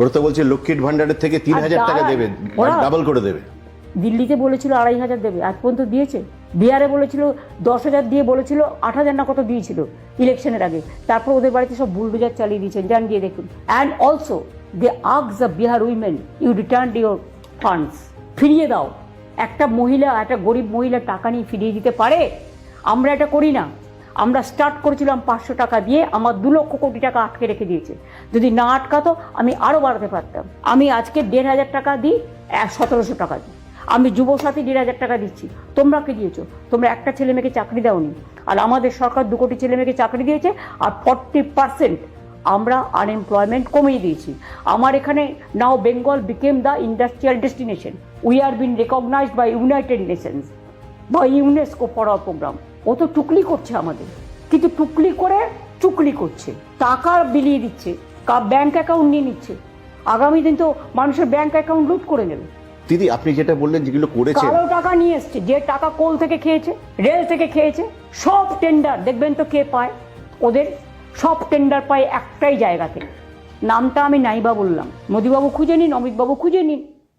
ওরা তো বলছে লক্ষ্মীর ভান্ডারের থেকে 3,000 টাকা দেবে, ডাবল করে দেবে। দিল্লিতে বলেছিল 2,500 দেবে, আজ পর্যন্ত দিয়েছে? বিহারে বলেছিল 10,000 দিয়ে, বলেছিল 8,000 না কত দিয়েছিল ইলেকশনের আগে। তারপর ওদের বাড়িতে সব বুলডোজার চালিয়ে দিয়েছেন, যান গিয়ে দেখুন। And also they ask the Bihar women, you return your funds, ফিরিয়ে দাও। একটা মহিলা, একটা গরিব মহিলা টাকা নিয়ে ফিরিয়ে দিতে পারে? আমরা এটা করি না। আমরা স্টার্ট করেছিলাম 500 টাকা দিয়ে, আমার 2 লক্ষ কোটি টাকা আটকে রেখে দিয়েছে। যদি না আটকাতো আমি আরও বাড়াতে পারতাম। আমি আজকে 1,500 টাকা দিই, 1,700 টাকা দিই। আমি যুবসাথী 1,500 টাকা দিচ্ছি। তোমরা কি দিয়েছো? তোমরা একটা ছেলে মেয়েকে চাকরি দাওনি। আর আমাদের সরকার 2 কোটি ছেলে মেয়েকে চাকরি দিয়েছে, আর 40% আমরা আনএমপ্লয়মেন্ট কমিয়ে দিয়েছি। আমার এখানে now Bengal became the industrial destination. We are been recognized by United Nations, বা ইউনেস্কো ফর আওয়ার প্রোগ্রাম। ও তো টুকলি করছে আমাদের, কিন্তু টুকলি করে চুকলি করছে, টাকা বিলিয়ে দিচ্ছে, ব্যাংক অ্যাকাউন্ট নিয়ে নিচ্ছে। আগামী দিন তো মানুষের ব্যাংক অ্যাকাউন্ট লুট করে নেবে। দিদি, আপনি যেটা বললেন যেগুলো করেছে, কালো টাকা নিয়ে এসছে, যে টাকা কোল থেকে খেয়েছে, রেল থেকে খেয়েছে, সব টেন্ডার দেখবেন তো কে পায়? ওদের সব টেন্ডার পায় একটাই জায়গা থেকে। নামটা আমি নাইবা বললাম, মোদিবাবু খুঁজে নিন, অমিতবাবু খুঁজে নিন।